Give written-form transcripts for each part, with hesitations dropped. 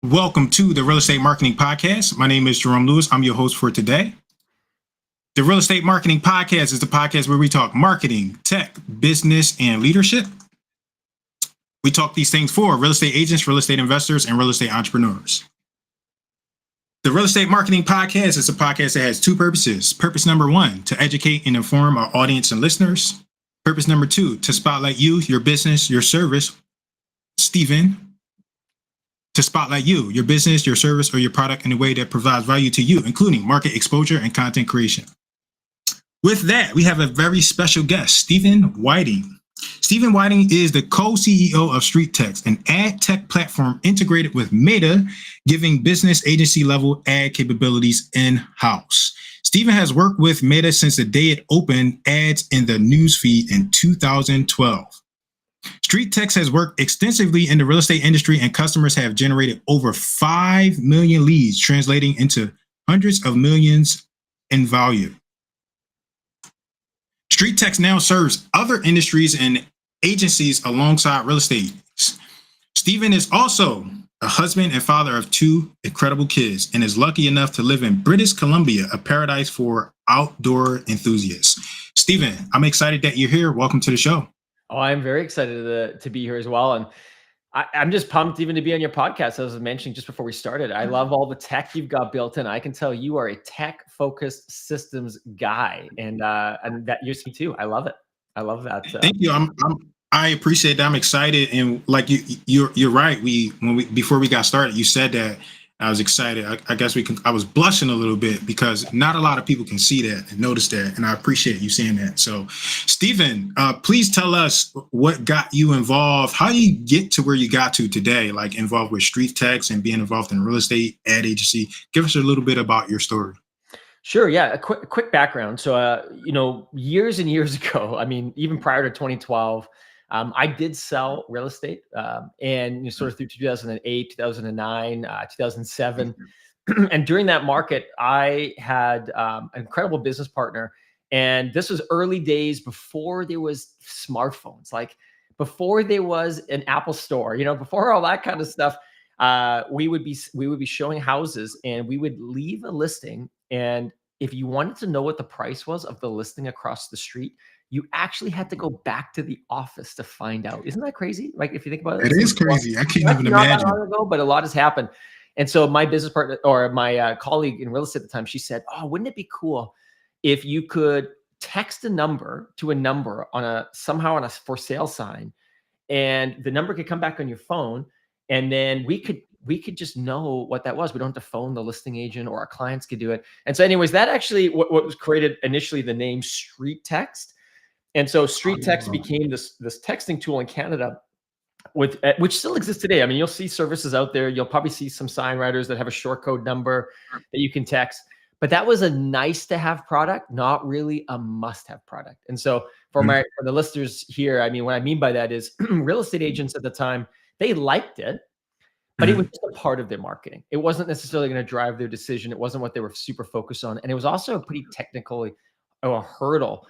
Welcome to the Real Estate Marketing Podcast. My name is Jerome Lewis. I'm your host for today. The Real Estate Marketing Podcast is the podcast where we talk marketing, tech, business, and leadership. We talk these things for real estate agents, real estate investors, and real estate entrepreneurs. The Real Estate Marketing Podcast is a podcast that has two purposes. Purpose number one, to educate and inform our audience and listeners. Purpose number two, to spotlight you, your business, your service. Stephen, to spotlight you, your business, your service, or your product in a way that provides value to you, including market exposure and content creation. With that, we have a very special guest, Stephen Whiting. Stephen Whiting is the co-CEO of StreetText, an ad tech platform integrated with Meta, giving business agency level ad capabilities in-house. Stephen has worked with Meta since the day it opened ads in the newsfeed in 2012. StreetText has worked extensively in the real estate industry, and customers have generated over 5 million leads, translating into hundreds of millions in value. StreetText now serves other industries and agencies alongside real estate. Stephen is also a husband and father of two incredible kids and is lucky enough to live in British Columbia, a paradise for outdoor enthusiasts. Stephen, I'm excited that you're here. Welcome to the show. Oh, I'm very excited to be here as well. And I'm just pumped even to be on your podcast. As I was mentioning just before we started, I love all the tech you've got built in. I can tell you are a tech-focused systems guy, and that you're me too. I love it. I love that. Thank you. I appreciate that. I'm excited, and like you're right. Before we got started, you said that I was excited. I guess I was blushing a little bit because not a lot of people can see that and notice that, and I appreciate you saying that. So, Stephen, please tell us what got you involved. How you get to where you got to today, like involved with StreetText and being involved in real estate ad agency. Give us a little bit about your story. Sure. Yeah. A quick background. So, years and years ago, I mean, even prior to 2012. I did sell real estate and sort of through 2008, 2009, 2007. And during that market, I had an incredible business partner. And this was early days before there was smartphones, like before there was an Apple store, before all that kind of stuff. We would be showing houses, and we would leave a listing. And if you wanted to know what the price was of the listing across the street, you actually had to go back to the office to find out. Isn't that crazy? Like, if you think about it. It is crazy. I can't even imagine. Not long ago, but a lot has happened. And so my business partner, or my colleague in real estate at the time, she said, "Oh, wouldn't it be cool if you could text a number to a number somehow on a for sale sign, and the number could come back on your phone, and then we could just know what that was. We don't have to phone the listing agent, or our clients could do it." And so anyways, that actually what was created initially the name StreetText. And so StreetText became this texting tool in Canada, which still exists today. I mean, you'll see services out there. You'll probably see some sign writers that have a short code number that you can text. But that was a nice to have product, not really a must have product. And so for the listeners here, I mean, what I mean by that is real estate agents at the time, they liked it, but it was just a part of their marketing. It wasn't necessarily going to drive their decision. It wasn't what they were super focused on. And it was also a pretty technically a hurdle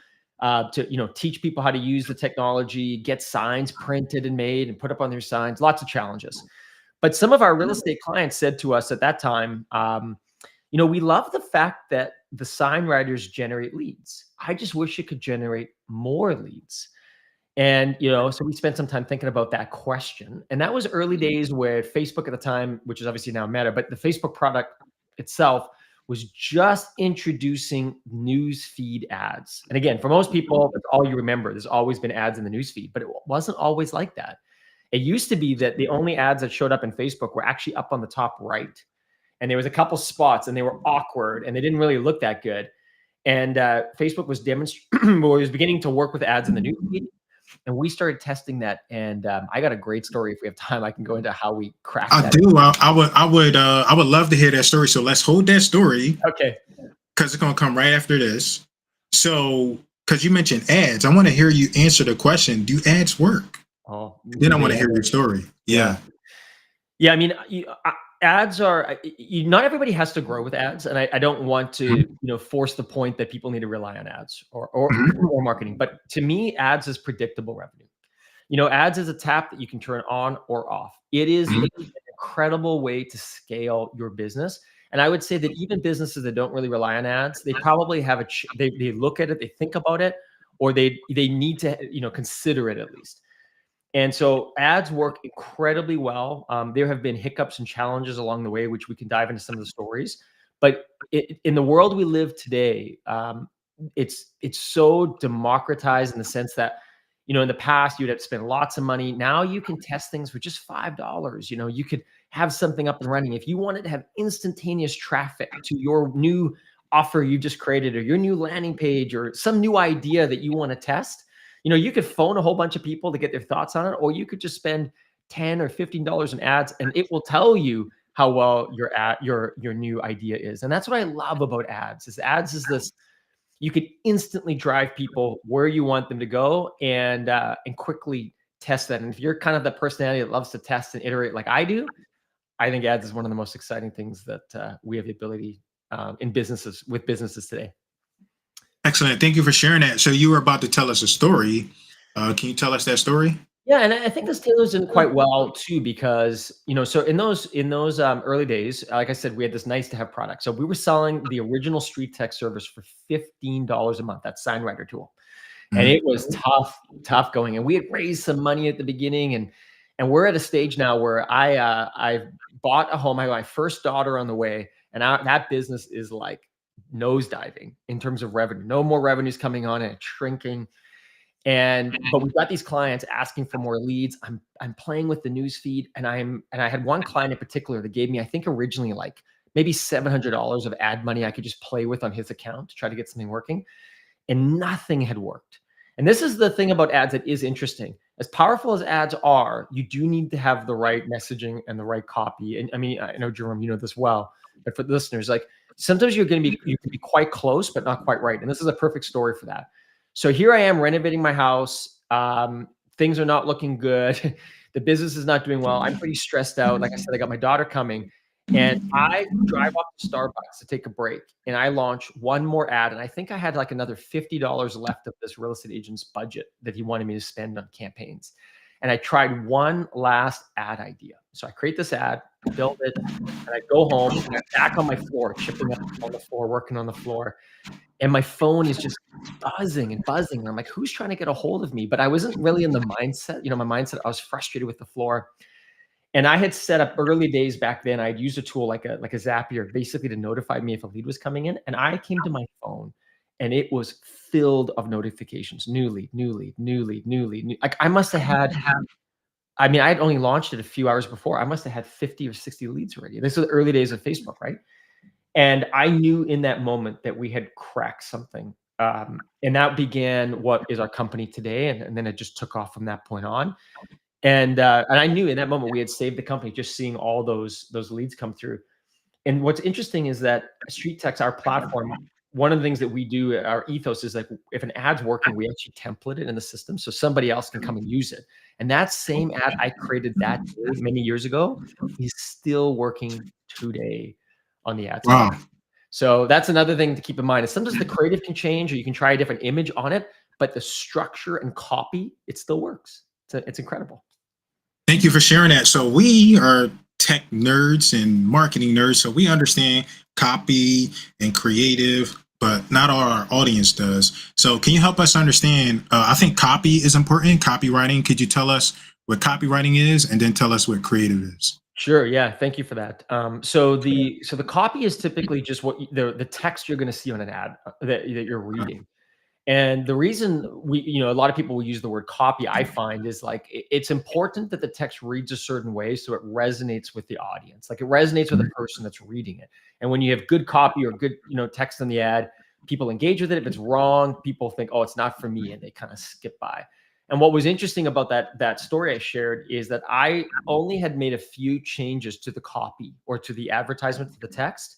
to teach people how to use the technology, get signs printed and made and put up on their signs. Lots of challenges. But some of our real estate clients said to us at that time, we love the fact that the sign writers generate leads. I just wish it could generate more leads. And so we spent some time thinking about that question. And that was early days where Facebook at the time, which is obviously now Meta, but the Facebook product itself was just introducing news feed ads. And again, for most people, that's all you remember. There's always been ads in the news feed, but it wasn't always like that. It used to be that the only ads that showed up in Facebook were actually up on the top right. And there was a couple spots, and they were awkward, and they didn't really look that good. And Facebook was beginning to work with ads in the news feed. And we started testing that, and I got a great story. If we have time, I can go into how we cracked that. I do. I would love to hear that story. So let's hold that story. Okay. Because it's gonna come right after this. So, because you mentioned ads, I want to hear you answer the question: do ads work? Oh. Then I want to hear your story. Yeah. Yeah. I mean, ads are. Not everybody has to grow with ads, and I don't want to force the point that people need to rely on ads or marketing. But to me, ads is predictable revenue. Ads is a tap that you can turn on or off. It is an incredible way to scale your business. And I would say that even businesses that don't really rely on ads, they probably have they look at it, they think about it, or they need to, consider it at least. And so ads work incredibly well. There have been hiccups and challenges along the way, which we can dive into some of the stories. But in the world we live today, it's so democratized in the sense that, in the past you'd have to spend lots of money. Now you can test things for just $5. You could have something up and running. If you wanted to have instantaneous traffic to your new offer you just created, or your new landing page, or some new idea that you want to test, you could phone a whole bunch of people to get their thoughts on it, or you could just spend $10 or $15 in ads, and it will tell you how well your new idea is. And that's what I love about ads. Is this, you could instantly drive people where you want them to go, and quickly test that. And if you're kind of the personality that loves to test and iterate like I do, I think ads is one of the most exciting things that we have the ability with businesses today. Excellent. Thank you for sharing that. So you were about to tell us a story. Can you tell us that story? Yeah, and I think this tailors in quite well too, because so in those early days, like I said, we had this nice to have product. So we were selling the original street tech service for $15 a month. That SignWriter tool, and it was tough going. And we had raised some money at the beginning, and we're at a stage now where I bought a home. I had my first daughter on the way, and that business is like nosediving in terms of revenue. No more revenues coming on, and it's shrinking. But we've got these clients asking for more leads. I'm playing with the news feed, and I had one client in particular that gave me, I think originally like maybe $700 of ad money I could just play with on his account to try to get something working, and nothing had worked. And this is the thing about ads that is interesting. As powerful as ads are, you do need to have the right messaging and the right copy. And I mean, I know, Jerome, you know this well, but for the listeners, like sometimes you can be quite close, but not quite right. And this is a perfect story for that. So here I am renovating my house. Things are not looking good. The business is not doing well. I'm pretty stressed out. Like I said, I got my daughter coming, and I drive off to Starbucks to take a break, and I launch one more ad. And I think I had like another $50 left of this real estate agent's budget that he wanted me to spend on campaigns. And I tried one last ad idea. So I create this ad, build it, and I go home, and I'm back on my floor, chipping up on the floor, working on the floor. And my phone is just buzzing and buzzing. And I'm like, who's trying to get a hold of me? But I wasn't really in the mindset, my mindset, I was frustrated with the floor. And I had set up early days back then. I'd used a tool like a Zapier basically to notify me if a lead was coming in. And I came to my phone, and it was filled of notifications. New lead. Like I must have had, I mean, I had only launched it a few hours before. I must have had 50 or 60 leads already. This was the early days of Facebook, right? And I knew in that moment that we had cracked something. And that began what is our company today. And then it just took off from that point on. And I knew in that moment we had saved the company, just seeing all those leads come through. And what's interesting is that Street Tech's our platform. One of the things that we do, our ethos is like, if an ad's working, we actually template it in the system so somebody else can come and use it. And that same ad I created that day, many years ago, is still working today on the ads. Wow. So that's another thing to keep in mind is sometimes the creative can change, or you can try a different image on it, but the structure and copy, it still works. It's incredible. Thank you for sharing that. So we are tech nerds and marketing nerds, so we understand copy and creative, but not all our audience does. So can you help us understand? I think copy is important, copywriting. Could you tell us what copywriting is, and then tell us what creative is? Sure. Yeah. Thank you for that. So the copy is typically just what the text you're going to see on an ad that you're reading. And the reason a lot of people will use the word copy, I find, is like it's important that the text reads a certain way so it resonates with the audience. Like it resonates with the person that's reading it. And when you have good copy or good, text in the ad, people engage with it. If it's wrong, people think, oh, it's not for me, and they kind of skip by. And what was interesting about that story I shared is that I only had made a few changes to the copy or to the advertisement, to the text.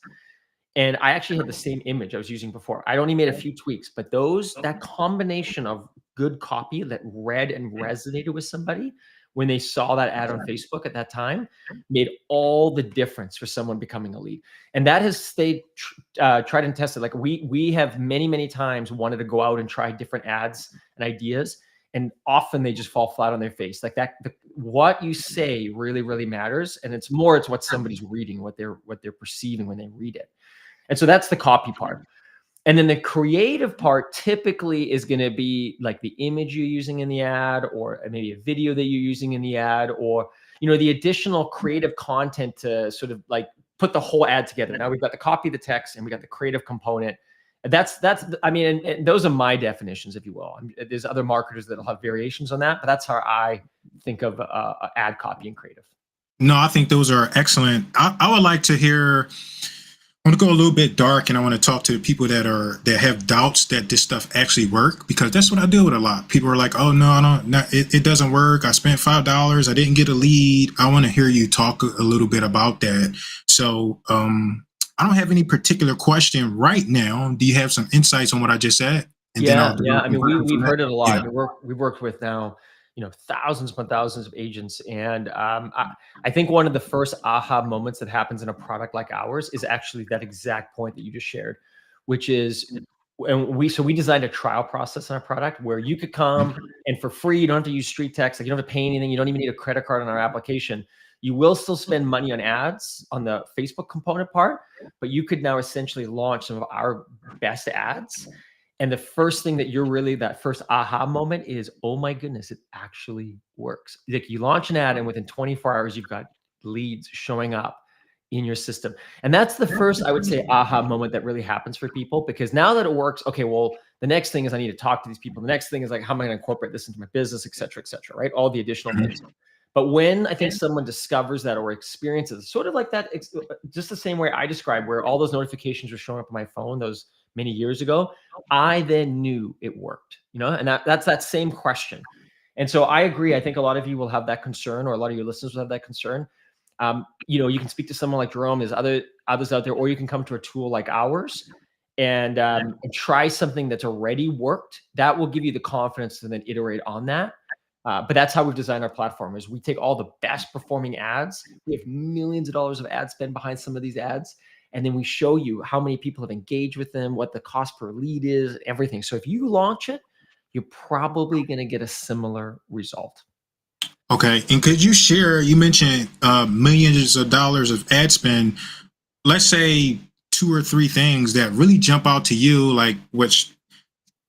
And I actually had the same image I was using before. I only made a few tweaks, but that combination of good copy that read and resonated with somebody when they saw that ad on Facebook at that time made all the difference for someone becoming a lead. And that has stayed tried and tested. Like we have many, many times wanted to go out and try different ads and ideas. and often they just fall flat on their face. Like what you say really, really matters, and it's what somebody's reading, what they're perceiving when they read it. And so that's the copy part. And then the creative part typically is going to be like the image you're using in the ad, or maybe a video that you're using in the ad, or, the additional creative content to sort of like put the whole ad together. Now we've got the copy, the text, and we got the creative component. I mean, and those are my definitions, if you will. There's other marketers that'll have variations on that, but that's how I think of ad copy and creative. No, I think those are excellent. I would like to hear, I want to go a little bit dark, and I want to talk to people that have doubts that this stuff actually work, because that's what I deal with a lot. People are like, "Oh no, it doesn't work. I spent $5. I didn't get a lead." I want to hear you talk a little bit about that. So I don't have any particular question right now. Do you have some insights on what I just said? And yeah. I mean, we've heard it a lot. Yeah. We've worked with now, thousands upon thousands of agents. And I think one of the first aha moments that happens in a product like ours is actually that exact point that you just shared, which is, and we designed a trial process on our product where you could come and for free, you don't have to use street text, like you don't have to pay anything, you don't even need a credit card on our application. You will still spend money on ads on the Facebook component part, but you could now essentially launch some of our best ads. And the first thing that first aha moment is, oh my goodness, it actually works. Like you launch an ad and within 24 hours, you've got leads showing up in your system. And that's the first, I would say, aha moment that really happens for people, because now that it works, okay, well, the next thing is I need to talk to these people. The next thing is like, how am I going to incorporate this into my business, et cetera, right? All the additional things. But when I think someone discovers that or experiences sort of like that, just the same way I described, where all those notifications were showing up on my phone those many years ago, I then knew it worked, and that's that same question. And so I agree. I think a lot of you will have that concern, or a lot of your listeners will have that concern. You can speak to someone like Jerome, there's others out there, or you can come to a tool like ours and try something that's already worked. That will give you the confidence to then iterate on that. But that's how we've designed our platform, is we take all the best performing ads. We have millions of dollars of ad spend behind some of these ads. And then we show you how many people have engaged with them, what the cost per lead is, everything. So if you launch it, you're probably going to get a similar result. Okay. And could you share, you mentioned millions of dollars of ad spend. Let's say 2 or 3 things that really jump out to you, like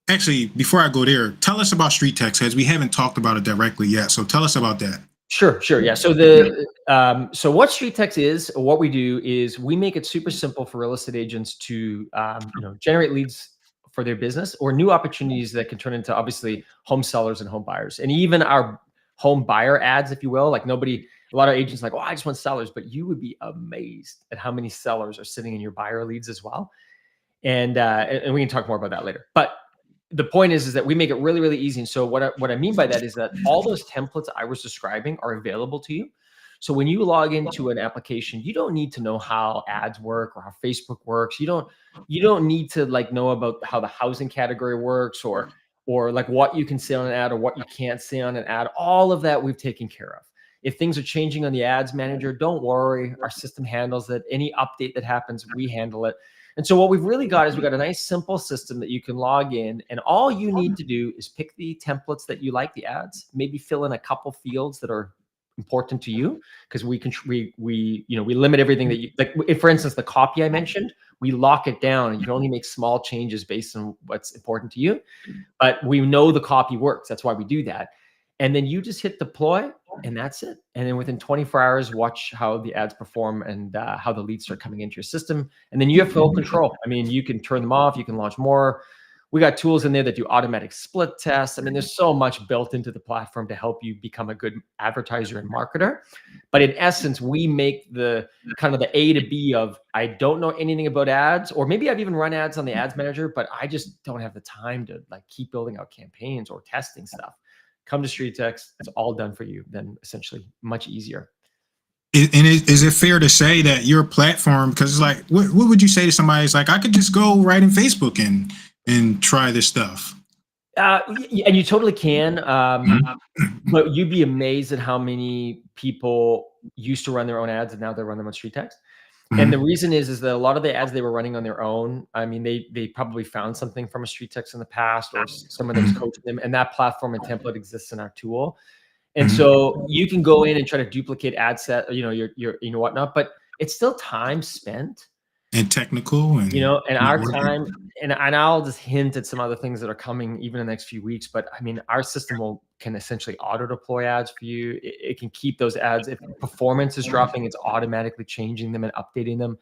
actually, before I go there, tell us about street text, as we haven't talked about it directly yet. So tell us about that. Sure. Yeah. So so what street text is, what we do is we make it super simple for real estate agents to, generate leads for their business, or new opportunities that can turn into obviously home sellers and home buyers, and even our home buyer ads, if you will. Like a lot of agents are like, oh, I just want sellers, but you would be amazed at how many sellers are sitting in your buyer leads as well. And we can talk more about that later. But the point is that we make it really, really easy. And so what I mean by that is that all those templates I was describing are available to you. So when you log into an application, you don't need to know how ads work or how Facebook works. You don't need to know about how the housing category works, or like what you can say on an ad or what you can't say on an ad. All of that we've taken care of. If things are changing on the ads manager, don't worry. Our system handles it. Any update that happens, we handle it. And so what we've really got is we've got a nice simple system that you can log in, and all you need to do is pick the templates that you like, the ads, maybe fill in a couple fields that are important to you, because we limit everything that you like. If, for instance, the copy I mentioned, we lock it down, and you can only make small changes based on what's important to you. But we know the copy works. That's why we do that. And then you just hit deploy, and that's it. And then within 24 hours, watch how the ads perform and how the leads start coming into your system. And then you have full control. I mean, you can turn them off. You can launch more. We got tools in there that do automatic split tests. I mean, there's so much built into the platform to help you become a good advertiser and marketer. But in essence, we make the kind of the A to B of, I don't know anything about ads, or maybe I've even run ads on the ads manager, but I just don't have the time to keep building out campaigns or testing stuff. Come to Street Text. It's all done for you. Then essentially much easier. Is it fair to say that your platform, because it's like, what would you say to somebody who's like, I could just go right in Facebook and try this stuff? And you totally can. But you'd be amazed at how many people used to run their own ads and now they run them on Street Text. And the reason is that a lot of the ads they were running on their own, I mean, they probably found something from a street text in the past or someone that was coaching them, and that platform and template exists in our tool. And so you can go in and try to duplicate ad set, your whatnot, but it's still time spent. And technical and And our time, and I'll just hint at some other things that are coming even in the next few weeks. But I mean, our system can essentially auto deploy ads for you. It can keep those ads. If performance is dropping, it's automatically changing them and updating them.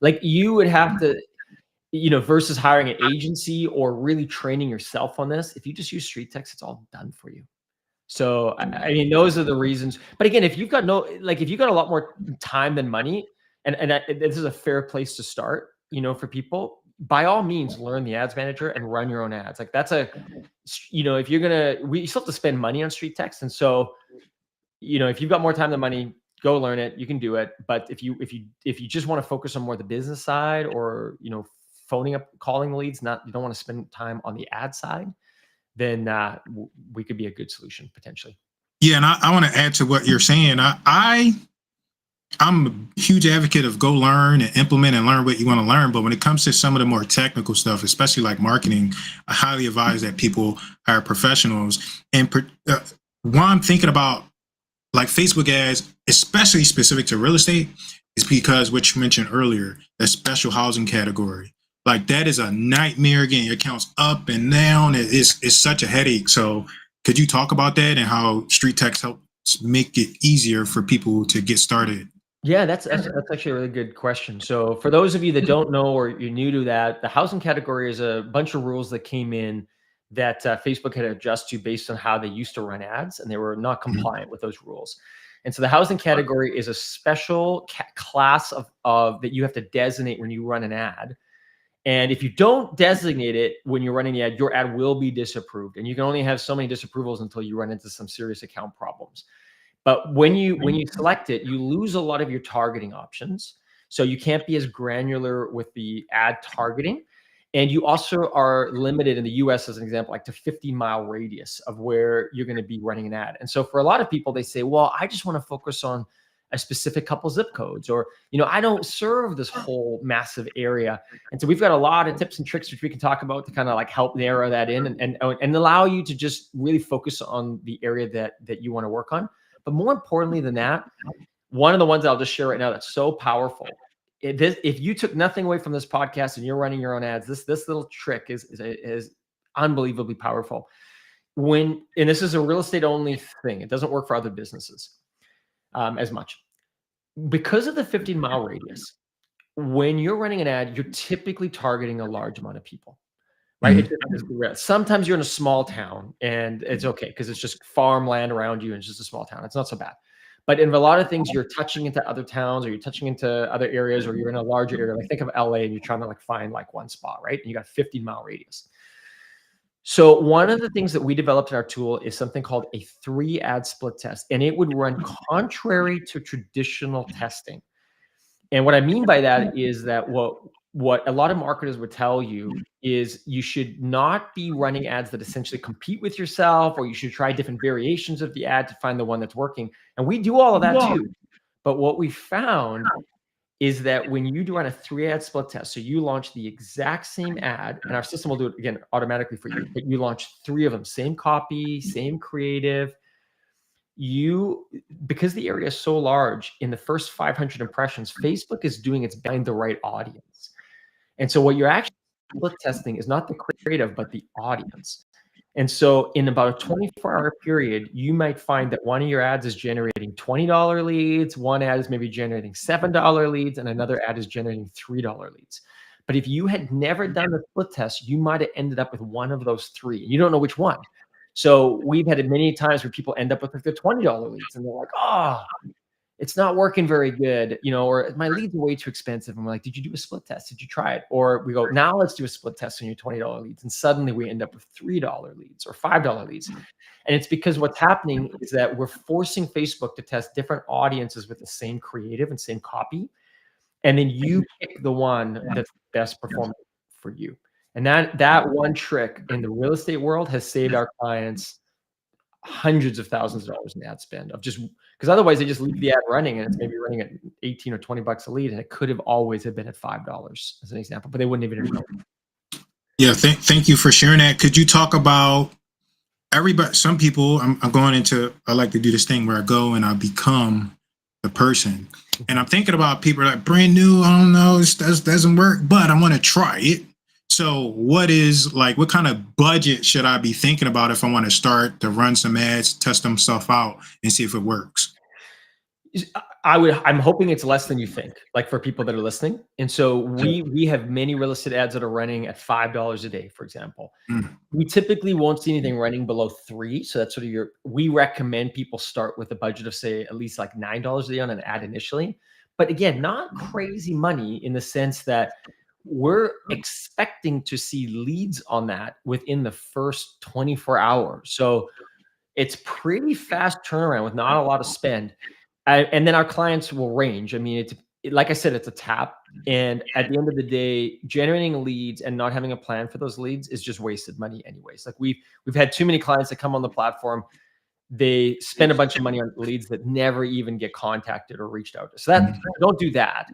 Like you would have to, versus hiring an agency or really training yourself on this. If you just use street text, it's all done for you. So I mean, those are the reasons. But again, if you've got if you've got a lot more time than money, and this is a fair place to start, for people, by all means, learn the ads manager and run your own ads. Like that's if you're we still have to spend money on street text. And so, if you've got more time than money, go learn it. You can do it. But if you just want to focus on more the business side or, phoning up, calling leads, you don't want to spend time on the ad side, then we could be a good solution potentially. Yeah, and I want to add to what you're saying. I'm a huge advocate of go learn and implement and learn what you want to learn. But when it comes to some of the more technical stuff, especially like marketing, I highly advise that people hire professionals. And why I'm thinking about like Facebook ads, especially specific to real estate, is because what you mentioned earlier, that special housing category. Like that is a nightmare getting your accounts up and down. It's such a headache. So could you talk about that and how street text helps make it easier for people to get started? Yeah, that's actually a really good question. So for those of you that don't know or you're new to that, the housing category is a bunch of rules that came in that Facebook had to adjust to based on how they used to run ads, and they were not compliant with those rules. And so the housing category is a special class of that you have to designate when you run an ad. And if you don't designate it when you're running the ad, your ad will be disapproved. And you can only have so many disapprovals until you run into some serious account problems. But when you select it, you lose a lot of your targeting options. So you can't be as granular with the ad targeting. And you also are limited in the US, as an example, like to 50-mile radius of where you're going to be running an ad. And so for a lot of people, they say, well, I just want to focus on a specific couple zip codes, or, I don't serve this whole massive area. And so we've got a lot of tips and tricks, which we can talk about to kind of like help narrow that in and allow you to just really focus on the area that you want to work on. But more importantly than that, one of the ones I'll just share right now that's so powerful. If you took nothing away from this podcast and you're running your own ads, this little trick is unbelievably powerful. And this is a real estate only thing. It doesn't work for other businesses as much. Because of the 15-mile radius, when you're running an ad, you're typically targeting a large amount of people. Right? Sometimes you're in a small town and it's okay because it's just farmland around you and it's just a small town. It's not so bad. But in a lot of things, you're touching into other towns or you're touching into other areas, or you're in a larger area. Like think of LA and you're trying to like find like one spot, right? And you got a 15-mile radius. So one of the things that we developed in our tool is something called a 3-ad split test, and it would run contrary to traditional testing. And what I mean by that is that what a lot of marketers would tell you is you should not be running ads that essentially compete with yourself, or you should try different variations of the ad to find the one that's working. And we do all of that too. But what we found is that when you do run a 3-ad split test, so you launch the exact same ad, and our system will do it again automatically for you, but you launch 3 of them, same copy, same creative, because the area is so large, in the first 500 impressions, Facebook is doing its find the right audience. And so what you're actually split testing is not the creative, but the audience. And so in about a 24-hour period, you might find that one of your ads is generating $20 leads, one ad is maybe generating $7 leads, and another ad is generating $3 leads. But if you had never done the split test, you might have ended up with one of those 3. You don't know which one. So we've had it many times where people end up with like their $20 leads and they're like, oh, it's not working very good, or my leads are way too expensive. And we're like, did you do a split test? Did you try it? Or we go, now let's do a split test on your $20 leads. And suddenly we end up with $3 leads or $5 leads. And it's because what's happening is that we're forcing Facebook to test different audiences with the same creative and same copy. And then you pick the one that's best performing for you. And that one trick in the real estate world has saved our clients hundreds of thousands of dollars in ad spend of just because otherwise they just leave the ad running and it's maybe running at 18 or 20 bucks a lead, and it could have always have been at $5 as an example, but they wouldn't even have known. Yeah, thank you for sharing that. Could you talk about everybody? Some people, I'm going into, I like to do this thing where I go and I become the person. And I'm thinking about people like brand new, I don't know, this doesn't work, but I want to try it. So what kind of budget should I be thinking about if I want to start to run some ads, test them stuff out and see if it works? I'm hoping it's less than you think, like for people that are listening. And so we have many real estate ads that are running at $5 a day, for example. We typically won't see anything running below $3. So that's sort of we recommend people start with a budget of say at least like $9 a day on an ad initially. But again, not crazy money in the sense that we're expecting to see leads on that within the first 24 hours. So it's pretty fast turnaround with not a lot of spend. And then our clients will range. I mean, like I said, it's a tap. And at the end of the day, generating leads and not having a plan for those leads is just wasted money anyways. Like we've had too many clients that come on the platform. They spend a bunch of money on leads that never even get contacted or reached out to. So don't do that.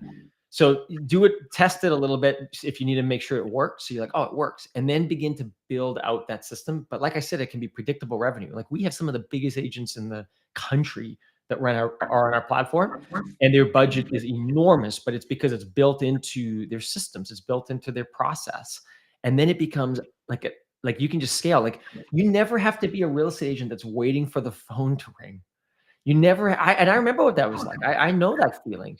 So do it, test it a little bit if you need to make sure it works. So you're like, oh, it works. And then begin to build out that system. But like I said, it can be predictable revenue. Like we have some of the biggest agents in the country that are on our platform, and their budget is enormous, but it's because it's built into their systems. It's built into their process. And then it becomes like you can just scale. Like you never have to be a real estate agent that's waiting for the phone to ring. And I remember what that was like. I know that feeling.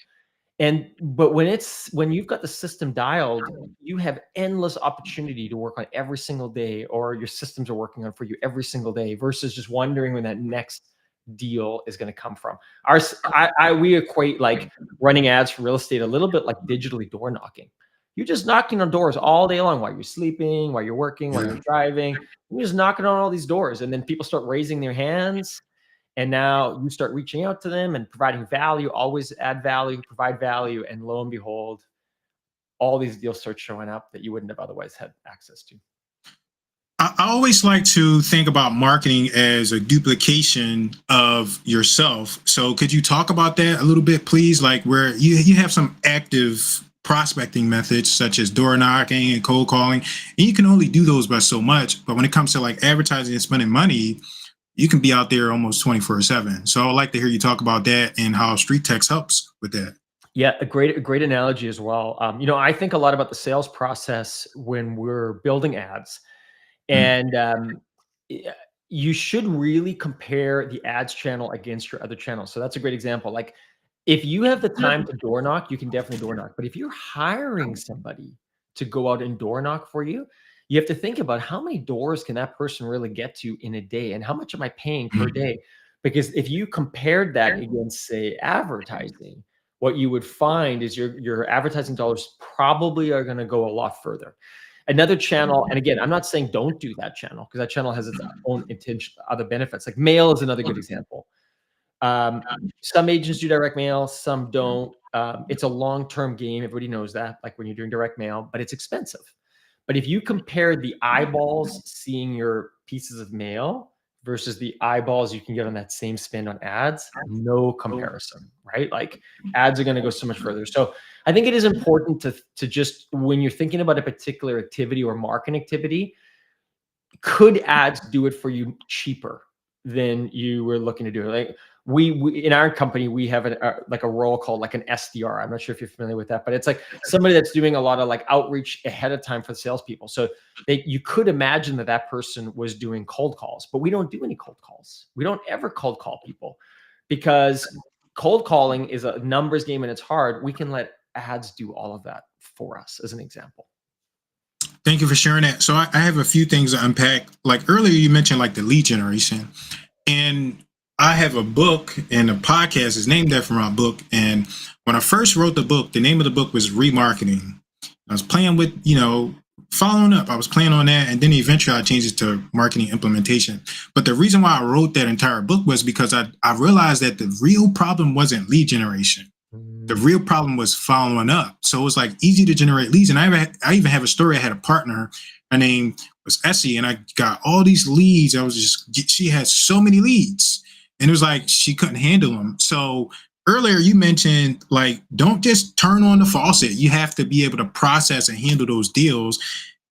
But when you've got the system dialed, you have endless opportunity to work on every single day, or your systems are working on for you every single day versus just wondering when that next deal is going to come from. We equate like running ads for real estate a little bit like digitally door knocking. You're just knocking on doors all day long while you're sleeping, while you're working, while you're driving. You're just knocking on all these doors, and then people start raising their hands. And now you start reaching out to them and providing value, always add value, provide value. And lo and behold, all these deals start showing up that you wouldn't have otherwise had access to. I always like to think about marketing as a duplication of yourself. So could you talk about that a little bit, please? Like where you have some active prospecting methods such as door knocking and cold calling, and you can only do those by so much. But when it comes to like advertising and spending money, you can be out there almost 24/7. So I'd like to hear you talk about that and how street text helps with that. Yeah, a great analogy as well. I think a lot about the sales process when we're building ads, and you should really compare the ads channel against your other channels. So that's a great example. Like if you have the time to door knock, you can definitely door knock. But if you're hiring somebody to go out and door knock for you, you have to think about how many doors can that person really get to in a day, and how much am I paying per day? Because if you compared that against, say, advertising, what you would find is your advertising dollars probably are going to go a lot further. Another channel, and again, I'm not saying don't do that channel because that channel has its own other benefits. Like mail is another good example. Some agents do direct mail, some don't. It's a long-term game. Everybody knows that, like when you're doing direct mail, but it's expensive. But if you compare the eyeballs seeing your pieces of mail versus the eyeballs you can get on that same spend on ads, no comparison, right? Like ads are going to go so much further. So I think it is important to just, when you're thinking about a particular activity or marketing activity, could ads do it for you cheaper than you were looking to do it? Like we in our company, we have a role called like an SDR. I'm not sure if you're familiar with that, but it's like somebody that's doing a lot of like outreach ahead of time for the salespeople. So you could imagine that person was doing cold calls, but we don't do any cold calls. We don't ever cold call people because cold calling is a numbers game and it's hard. We can let ads do all of that for us, as an example. Thank you for sharing that. So I have a few things to unpack. Like earlier, you mentioned like the lead generation, and I have a book, and the podcast is named after my book. And when I first wrote the book, the name of the book was Remarketing. I was playing with, following up. I was playing on that, and then eventually I changed it to marketing implementation. But the reason why I wrote that entire book was because I realized that the real problem wasn't lead generation. The real problem was following up. So it was like easy to generate leads. And I even have a story. I had a partner Her name was Essie, and I got all these leads. She had so many leads, and it was like she couldn't handle them. So earlier you mentioned, like, don't just turn on the faucet. You have to be able to process and handle those deals.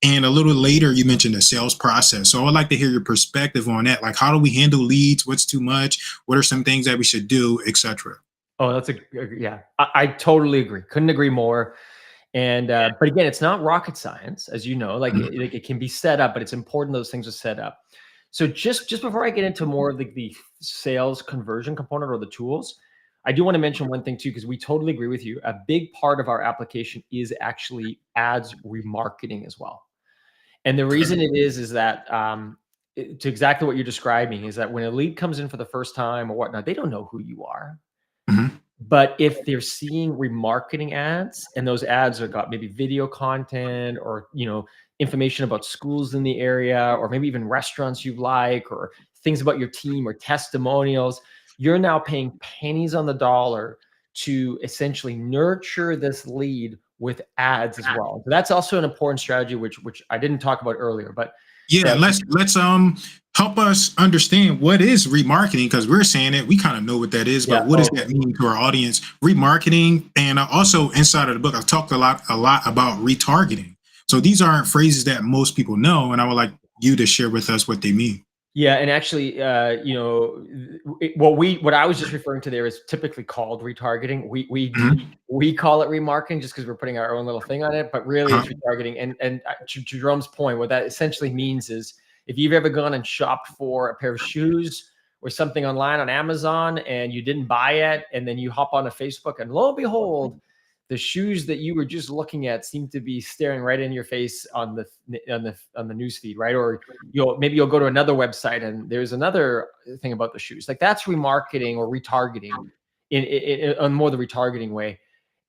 And a little later you mentioned the sales process. So I'd like to hear your perspective on that. Like, how do we handle leads? What's too much? What are some things that we should do, etc.? Oh, that's yeah. I totally agree. Couldn't agree more. And but again, it's not rocket science, as you know. Like it can be set up, but it's important those things are set up. So just before I get into more of the sales conversion component or the tools, I do want to mention one thing too, because we totally agree with you. A big part of our application is actually ads remarketing as well. And the reason it is that to exactly what you're describing is that when a lead comes in for the first time or whatnot, they don't know who you are. Mm-hmm. But if they're seeing remarketing ads, and those ads have got maybe video content or, information about schools in the area, or maybe even restaurants you like, or things about your team or testimonials, you're now paying pennies on the dollar to essentially nurture this lead with ads as well. So that's also an important strategy, which I didn't talk about earlier, but yeah, let's help us understand what is remarketing, because we're saying it, we kind of know what that is, but what does that mean to our audience? Remarketing, and also inside of the book, I've talked a lot about retargeting. So these aren't phrases that most people know, and I would like you to share with us what they mean. Yeah, and actually, what I was just referring to there is typically called retargeting. We call it remarketing just because we're putting our own little thing on it, but really it's retargeting. And to Jerome's point, what that essentially means is if you've ever gone and shopped for a pair of shoes or something online on Amazon and you didn't buy it, and then you hop onto Facebook and lo and behold, the shoes that you were just looking at seem to be staring right in your face on the news feed, right? Or maybe you'll go to another website and there's another thing about the shoes. Like that's remarketing or retargeting in more the retargeting way.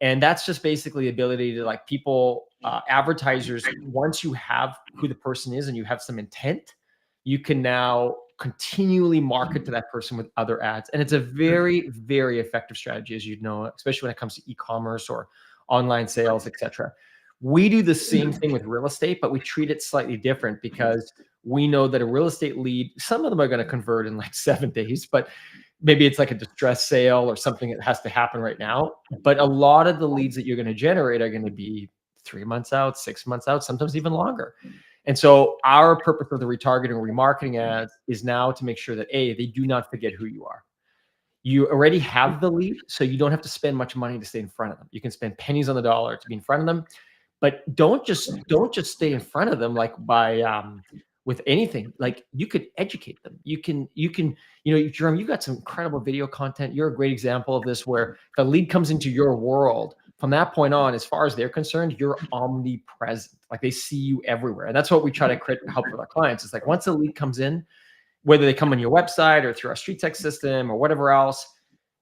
And that's just basically the ability to, like, people, advertisers, once you have who the person is and you have some intent, you can now continually market to that person with other ads. And it's a very, very effective strategy, as you know, especially when it comes to e-commerce or online sales, etc. We do the same thing with real estate, but we treat it slightly different because we know that a real estate lead, some of them are going to convert in like 7 days, but maybe it's like a distress sale or something that has to happen right now. But a lot of the leads that you're going to generate are going to be 3 months out, 6 months out, sometimes even longer. And so our purpose of the retargeting or remarketing ads is now to make sure that they do not forget who you are. You already have the lead, so you don't have to spend much money to stay in front of them. You can spend pennies on the dollar to be in front of them, but don't just stay in front of them like by with anything. Like, you could educate them. You can Jerome, you've got some incredible video content. You're a great example of this, where if a lead comes into your world, from that point on, as far as they're concerned, you're omnipresent. Like, they see you everywhere. And that's what we try to help with our clients. It's like, once a lead comes in, whether they come on your website or through our street tech system or whatever else,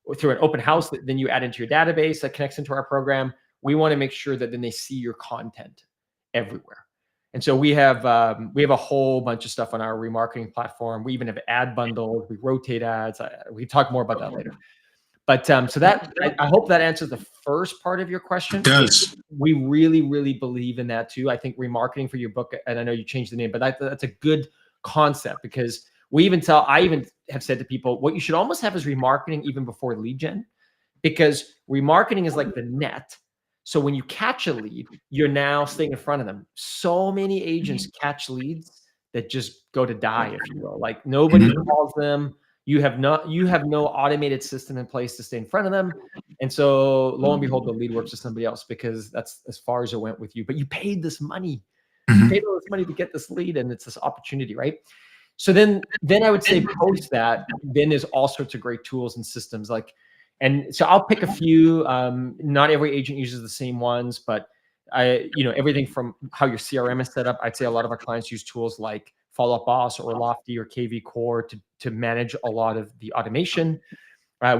or through an open house that then you add into your database that connects into our program, we want to make sure that then they see your content everywhere. And so we have a whole bunch of stuff on our remarketing platform. We even have ad bundles. We rotate ads. We talk more about that later. But so that I hope that answers the first part of your question. It does. We really, really believe in that too. I think remarketing for your book, and I know you changed the name, but that's a good concept, because I even have said to people, what you should almost have is remarketing even before lead gen, because remarketing is like the net. So when you catch a lead, you're now staying in front of them. So many agents catch leads that just go to die, if you will. Like, nobody calls them. You have no automated system in place to stay in front of them. And so lo and behold, the lead works with somebody else, because that's as far as it went with you. But you paid this money. You paid all this money to get this lead, and it's this opportunity, right? So then I would say post that, then there's all sorts of great tools and systems. And so I'll pick a few. Not every agent uses the same ones, but everything from how your CRM is set up. I'd say a lot of our clients use tools like Follow Up Boss or Lofty or KV Core to manage a lot of the automation.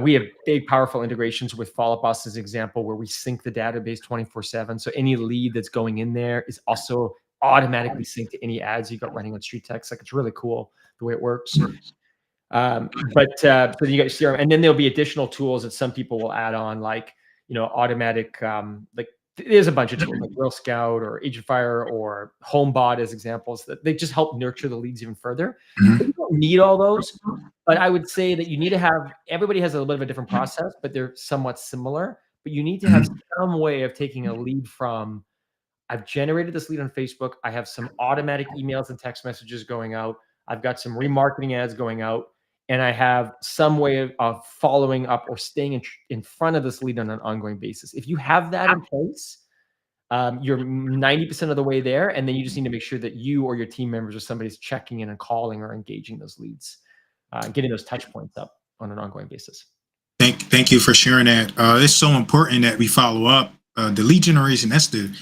We have big, powerful integrations with Follow Up Boss, as an example, where we sync the database 24/7. So any lead that's going in there is also automatically synced to any ads you got running on Street Text. Like, it's really cool the way it works. So you got CRM, and then there'll be additional tools that some people will add on, like automatic like there's a bunch of tools like Real Scout or Agent Fire or HomeBot as examples that they just help nurture the leads even further. But you don't need all those. But I would say that you need to have, everybody has a little bit of a different process, but they're somewhat similar. But you need to have some way of taking a lead from, I've generated this lead on Facebook. I have some automatic emails and text messages going out. I've got some remarketing ads going out. And I have some way of following up or staying in front of this lead on an ongoing basis. If you have that in place, you're 90% of the way there. And then you just need to make sure that you or your team members or somebody's checking in and calling or engaging those leads, getting those touch points up on an ongoing basis. Thank you for sharing that. It's so important that we follow up. The lead generation, I'm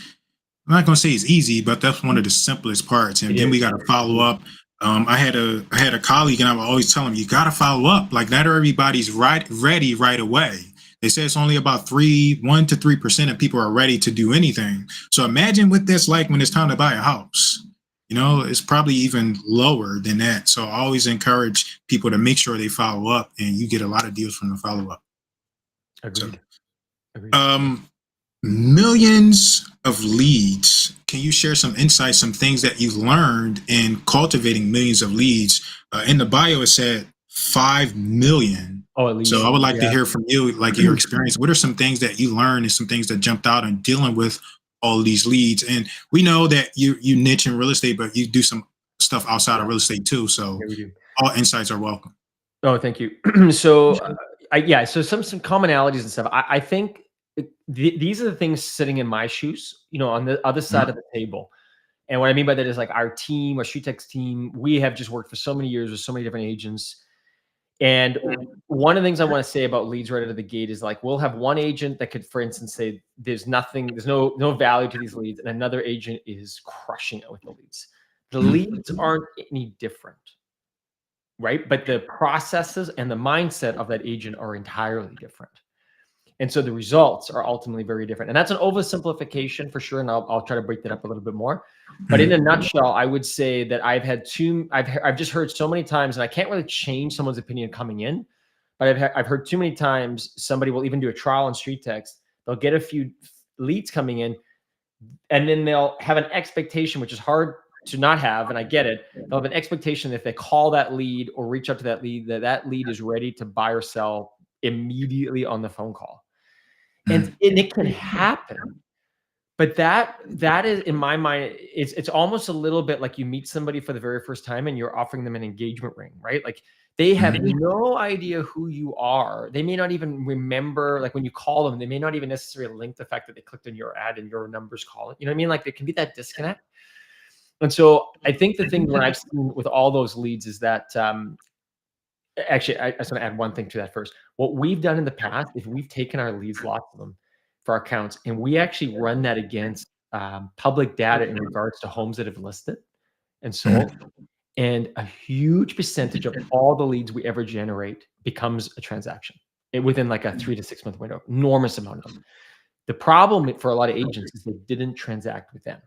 not going to say it's easy, but that's one of the simplest parts. And then we got to follow up. I had a colleague, and I would always tell him, you got to follow up. Like, not everybody's ready right away. They say it's only about 1 to 3% of people are ready to do anything. So imagine what that's like when it's time to buy a house. It's probably even lower than that. So I always encourage people to make sure they follow up, and you get a lot of deals from the follow up. Agreed. Millions of leads. Can you share some insights, some things that you learned in cultivating millions of leads? In the bio, it said 5 million. Oh, at least. So I would like to hear from you, like your experience. What are some things that you learned and some things that jumped out in dealing with all of these leads? And we know that you niche in real estate, but you do some stuff outside of real estate too. So all insights are welcome. Oh, thank you. So so some commonalities and stuff. I think these are the things sitting in my shoes, on the other side of the table. And what I mean by that is, like, our team, our ShoeTech's team, we have just worked for so many years with so many different agents. And one of the things I want to say about leads right out of the gate is, like, we'll have one agent that could, for instance, say there's no value to these leads, and another agent is crushing it with the leads. The leads aren't any different, right? But the processes and the mindset of that agent are entirely different. And so the results are ultimately very different. And that's an oversimplification for sure. And I'll try to break that up a little bit more. But in a nutshell, I would say that I've just heard so many times, and I can't really change someone's opinion coming in, but I've heard too many times somebody will even do a trial on ShoeTech. They'll get a few leads coming in, and then they'll have an expectation, which is hard to not have, and I get it. They'll have an expectation that if they call that lead or reach out to that lead, that lead is ready to buy or sell immediately on the phone call. And it can happen, but that is, in my mind, it's almost a little bit like you meet somebody for the very first time and you're offering them an engagement ring, right? Like, they have no idea who you are. They may not even remember, like, when you call them, they may not even necessarily link the fact that they clicked on your ad and your number's calling. You know what I mean? Like, there can be that disconnect. And so I think the thing that I've seen with all those leads is that, actually, I just want to add one thing to that first. What we've done in the past is we've taken our leads, lots of them, for our accounts, and we actually run that against public data in regards to homes that have listed and sold. And a huge percentage of all the leads we ever generate becomes a transaction within like a 3 to 6 month window. Enormous amount of them. The problem for a lot of agents is they didn't transact with them.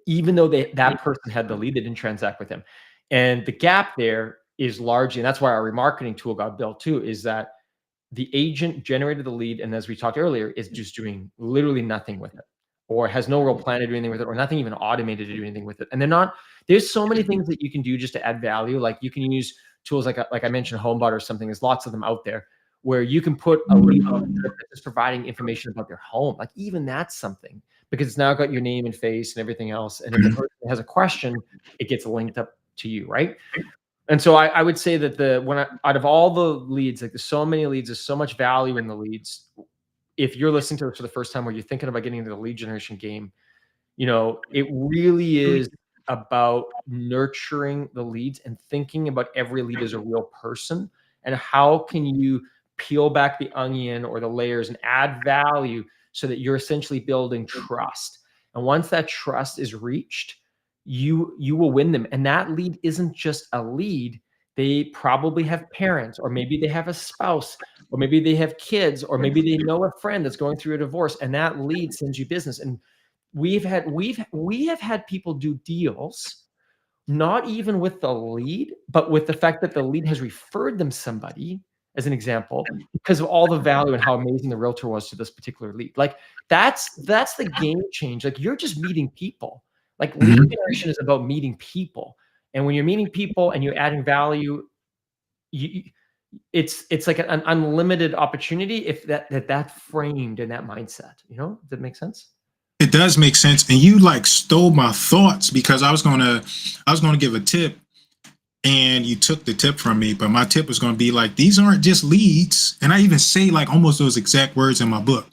Even though that person had the lead, they didn't transact with them. And the gap there is largely, and that's why our remarketing tool got built too, is that the agent generated the lead, and as we talked earlier, is just doing literally nothing with it, or has no real plan to do anything with it, or nothing even automated to do anything with it. And there's so many things that you can do just to add value. Like, you can use tools like I mentioned, HomeBot or something. There's lots of them out there where you can put a lead on that's providing information about their home. Like, even that's something, because it's now got your name and face and everything else. And if the person has a question, it gets linked up to you, right? And so I would say that out of all the leads, like, there's so many leads, there's so much value in the leads. If you're listening to this for the first time, or you're thinking about getting into the lead generation game, it really is about nurturing the leads and thinking about every lead as a real person, and how can you peel back the onion or the layers and add value so that you're essentially building trust. And once that trust is reached, you will win them. And that lead isn't just a lead. They probably have parents, or maybe they have a spouse, or maybe they have kids, or maybe they know a friend that's going through a divorce, and that lead sends you business. And we have had people do deals, not even with the lead, but with the fact that the lead has referred them somebody, as an example, because of all the value and how amazing the realtor was to this particular lead. Like that's the game change. Like you're just meeting people. Like lead generation is about meeting people. And when you're meeting people and you're adding value, it's like an unlimited opportunity if that's framed in that mindset. Does that make sense? It does make sense. And you like stole my thoughts because I was gonna give a tip and you took the tip from me, but my tip was gonna be like, these aren't just leads. And I even say like almost those exact words in my book.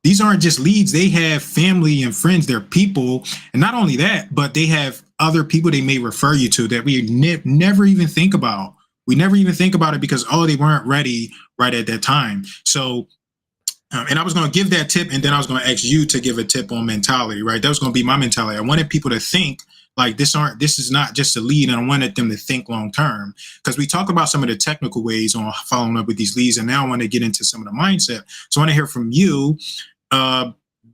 These aren't just leads. They have family and friends. They're people. And not only that, but they have other people they may refer you to that we never even think about. We never even think about it because, they weren't ready right at that time. So, and I was going to give that tip, and then I was going to ask you to give a tip on mentality, right? That was going to be my mentality. I wanted people to think like this is not just a lead, and I wanted them to think long term, because we talk about some of the technical ways on following up with these leads, and now I want to get into some of the mindset. So I want to hear from you.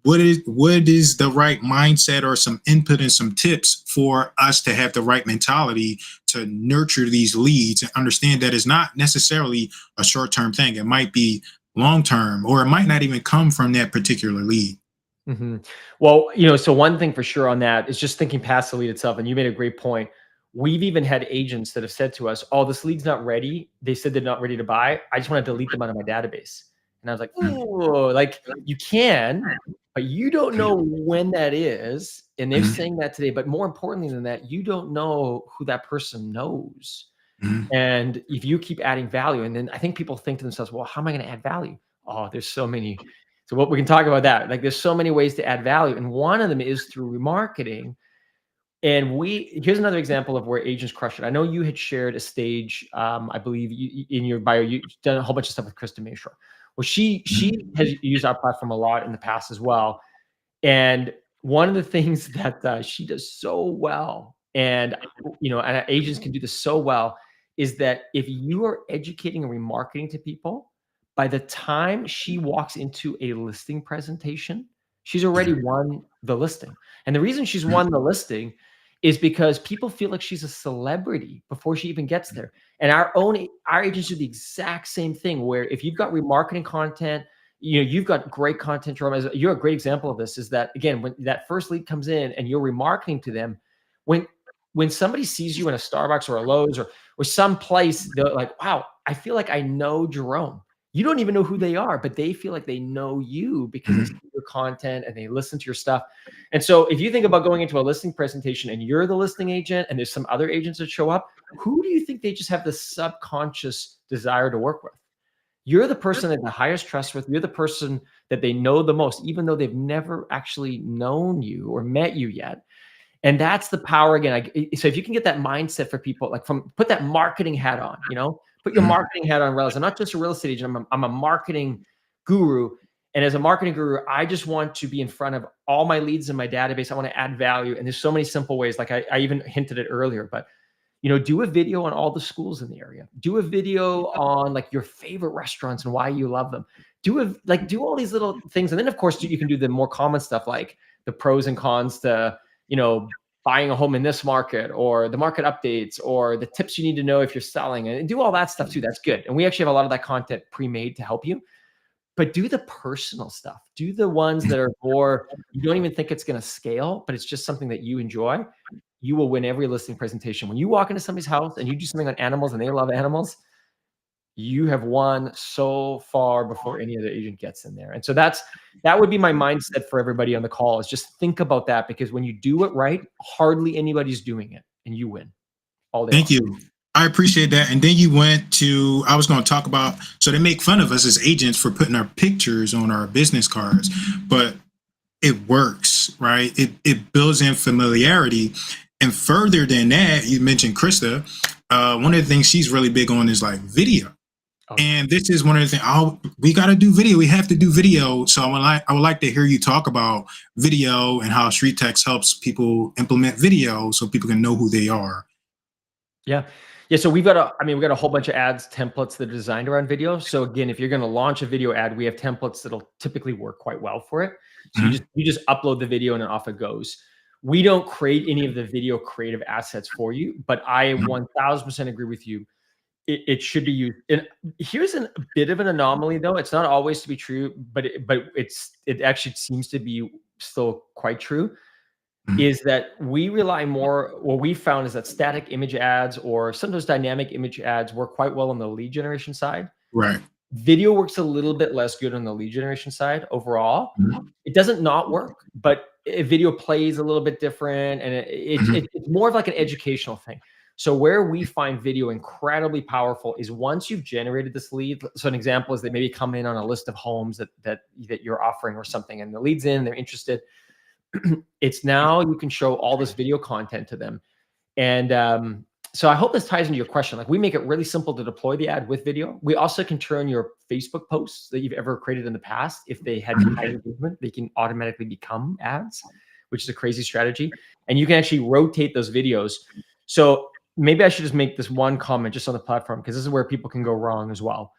What is the right mindset, or some input and some tips for us to have the right mentality to nurture these leads and understand that it's not necessarily a short-term thing. It might be long-term, or it might not even come from that particular lead. Mm-hmm. Well, so one thing for sure on that is just thinking past the lead itself. And you made a great point. We've even had agents that have said to us, "Oh, this lead's not ready. They said they're not ready to buy. I just want to delete them out of my database." And I was like, "Oh, like you can, but you don't know when that is." And they're saying that today. But more importantly than that, you don't know who that person knows. And if you keep adding value, and then I think people think to themselves, "Well, how am I going to add value?" Oh, there's so many. So what we can talk about that, like there's so many ways to add value. And one of them is through remarketing. And here's another example of where agents crush it. I know you had shared a stage, I believe in your bio, you've done a whole bunch of stuff with Krista Mashore. Well, she has used our platform a lot in the past as well. And one of the things that she does so well, and and agents can do this so well, is that if you are educating and remarketing to people, by the time she walks into a listing presentation, she's already won the listing. And the reason she's won the listing is because people feel like she's a celebrity before she even gets there. And our agents do the exact same thing, where if you've got remarketing content, you've got great content. You're a great example of this, is that, again, when that first lead comes in and you're remarketing to them, when somebody sees you in a Starbucks or a Lowe's or some place, they're like, "Wow, I feel like I know Jerome." You don't even know who they are, but they feel like they know you because they see your content and they listen to your stuff. And so if you think about going into a listing presentation and you're the listing agent and there's some other agents that show up, who do you think they just have the subconscious desire to work with? You're the person that the highest trust with. You're the person that they know the most, even though they've never actually known you or met you yet. And that's the power again. So if you can get that mindset for people, like put that marketing hat on, put your marketing hat on, Relis. I'm not just a real estate agent. I'm a marketing guru. And as a marketing guru, I just want to be in front of all my leads in my database. I want to add value. And there's so many simple ways. Like I even hinted it earlier, but do a video on all the schools in the area. Do a video on like your favorite restaurants and why you love them. Do all these little things. And then of course you can do the more common stuff, like the pros and cons to, buying a home in this market, or the market updates, or the tips you need to know if you're selling, and do all that stuff too. That's good. And we actually have a lot of that content pre-made to help you. But do the personal stuff. Do the ones that are more, you don't even think it's going to scale, but it's just something that you enjoy. You will win every listing presentation. When you walk into somebody's house and you do something on animals and they love animals, you have won so far before any other agent gets in there. And so that would be my mindset for everybody on the call, is just think about that, because when you do it right, hardly anybody's doing it and you win all day. Thank you. I appreciate that. And then you went to, I was going to talk about, so they make fun of us as agents for putting our pictures on our business cards, but it works, right? It builds in familiarity. And further than that, you mentioned Krista. One of the things she's really big on is like video. And this is one of the things, we got to do video. We have to do video. So I would like to hear you talk about video and how Street Text helps people implement video so people can know who they are. Yeah. So we've got a whole bunch of ads templates that are designed around video. So again, if you're going to launch a video ad, we have templates that'll typically work quite well for it. So you just upload the video and then off it goes. We don't create any of the video creative assets for you, but I 1000% agree with you. it should be used. And here's a bit of an anomaly, though. It's not always to be true, but it actually seems to be still quite true. Is that we rely more, what we found is that static image ads or sometimes dynamic image ads work quite well on the lead generation side. Right. Video works a little bit less good on the lead generation side overall. It doesn't not work, but video plays a little bit different, and it's more of like an educational thing. So where we find video incredibly powerful is once you've generated this lead. So an example is they maybe come in on a list of homes that you're offering or something, and the lead's in, they're interested. It's now you can show all this video content to them. And so I hope this ties into your question. Like, we make it really simple to deploy the ad with video. We also can turn your Facebook posts that you've ever created in the past, if they had high engagement, they can automatically become ads, which is a crazy strategy. And you can actually rotate those videos. So maybe I should just make this one comment just on the platform, because this is where people can go wrong as well.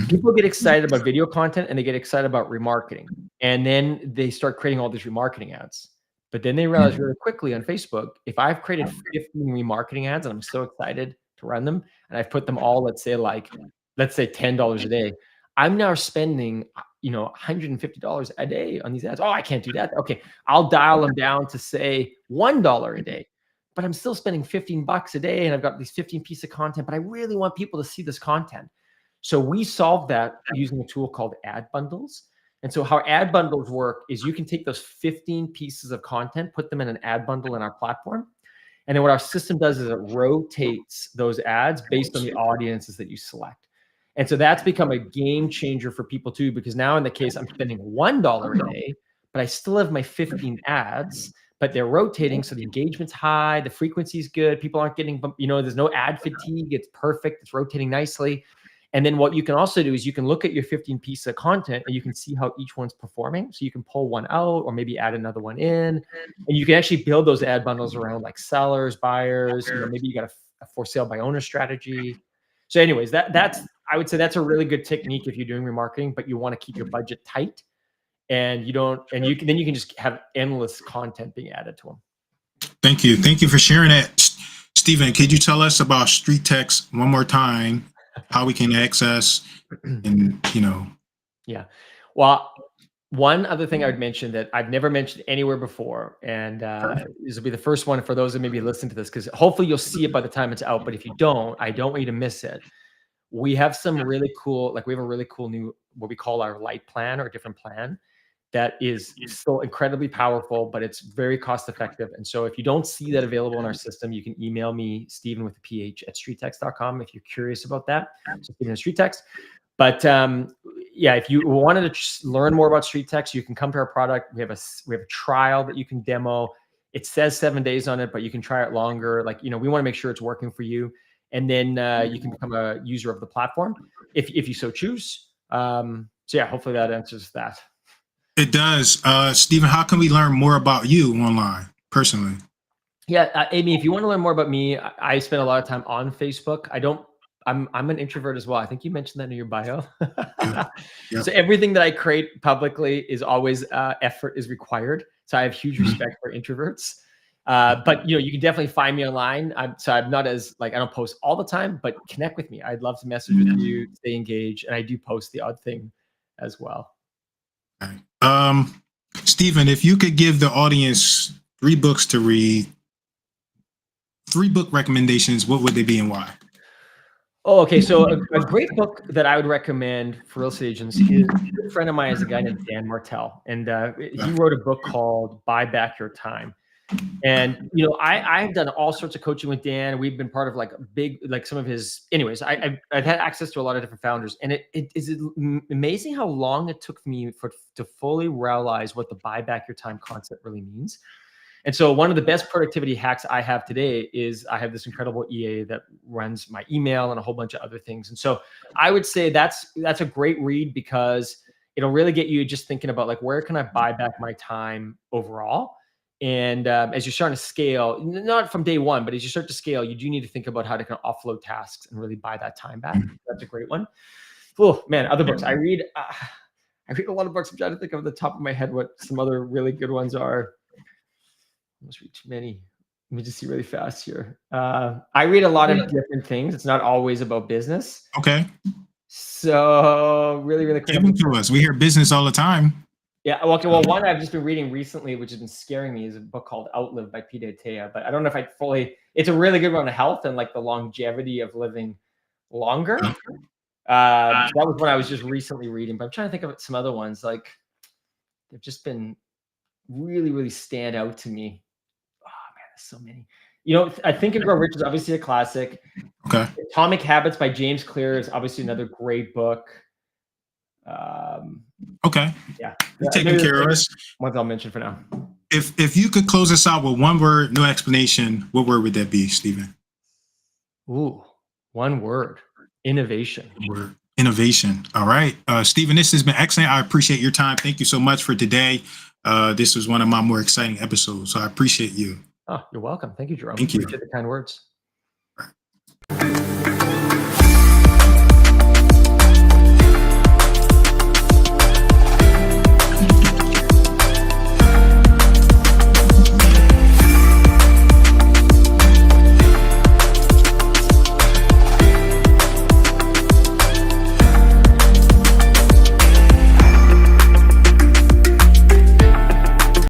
People get excited about video content and they get excited about remarketing. And then they start creating all these remarketing ads. But then they realize really quickly on Facebook, if I've created 15 remarketing ads and I'm so excited to run them, and I've put them all, let's say $10 a day, I'm now spending, $150 a day on these ads. Oh, I can't do that. Okay, I'll dial them down to say $1 a day. But I'm still spending $15 a day, and I've got these 15 pieces of content, but I really want people to see this content. So we solved that using a tool called ad bundles. And so how ad bundles work is you can take those 15 pieces of content, put them in an ad bundle in our platform. And then what our system does is it rotates those ads based on the audiences that you select. And so that's become a game changer for people too, because now in the case I'm spending $1 a day, but I still have my 15 ads, but they're rotating. So the engagement's high, the frequency is good. People aren't getting, there's no ad fatigue. It's perfect. It's rotating nicely. And then what you can also do is you can look at your 15 pieces of content and you can see how each one's performing. So you can pull one out or maybe add another one in, and you can actually build those ad bundles around like sellers, buyers, maybe you got a for sale by owner strategy. So anyways, I would say that's a really good technique if you're doing remarketing, but you want to keep your budget tight, and you can just have endless content being added to them. Thank you. Thank you for sharing that. Stephen, could you tell us about Street Text one more time? How we can access and Yeah. Well, one other thing I would mention that I've never mentioned anywhere before, and this will be the first one for those that maybe listen to this, because hopefully you'll see it by the time it's out. But if you don't, I don't want you to miss it. We have some really cool, we have a really cool new, what we call our light plan, or a different plan, that is still incredibly powerful, but it's very cost effective. And so if you don't see that available in our system, you can email me, Stephen with a PH at streettext.com, if you're curious about that. So Stephen at Street Text. But if you wanted to learn more about Street Text, you can come to our product. We have a trial that you can demo. It says 7 days on it, but you can try it longer. We want to make sure it's working for you. And then you can become a user of the platform if you so choose. Hopefully that answers that. It does. Stephen, how can we learn more about you online, personally? Yeah, Amy, if you want to learn more about me, I spend a lot of time on Facebook. I'm an introvert as well. I think you mentioned that in your bio. Yeah. So everything that I create publicly is always effort is required. So I have huge respect for introverts. But you can definitely find me online. I'm not as I don't post all the time, but connect with me. I'd love to message with you, stay engaged, and I do post the odd thing as well. Okay. Stephen, if you could give the audience 3 books to read, 3 book recommendations, what would they be and why? Oh, okay. So a great book that I would recommend for real estate agents is, a good friend of mine is a guy named Dan Martell, and he wrote a book called Buy Back Your Time. And I've done all sorts of coaching with Dan. We've been part of some of his. Anyways, I've had access to a lot of different founders, and it is amazing how long it took me to fully realize what the buy back your time concept really means. And so one of the best productivity hacks I have today is I have this incredible EA that runs my email and a whole bunch of other things. And so I would say that's a great read, because it'll really get you just thinking about where can I buy back my time overall. And as you're starting to scale, not from day one, but as you start to scale, you do need to think about how to kind of offload tasks and really buy that time back. That's a great one. Oh man, other books I read a lot of books. I'm trying to think of the top of my head what some other really good ones are. I must read too many. Let me just see really fast here. I read a lot of different things. It's not always about business. Okay. So really, really quick. Give them to us. We hear business all the time. Yeah. Okay. Well, one I've just been reading recently, which has been scaring me, is a book called Outlive by Peter Attia. But I don't know if I fully. It's a really good one on health and like the longevity of living longer. That was what I was just recently reading. But I'm trying to think of some other ones. Like they've just been really, really stand out to me. Oh man, there's so many. You know, I Think and Grow Rich is obviously a classic. Okay. Atomic Habits by James Clear is obviously another great book. Okay. Yeah. You're taking care of us. Ones I'll mention for now. If you could close us out with one word, no explanation, what word would that be, Stephen? Ooh, one word. Innovation. Word. Innovation. All right. Stephen, this has been excellent. I appreciate your time. Thank you so much for today. This was one of my more exciting episodes, so I appreciate you. Oh, you're welcome. Thank you, Jerome. Thank you. Appreciate the kind words.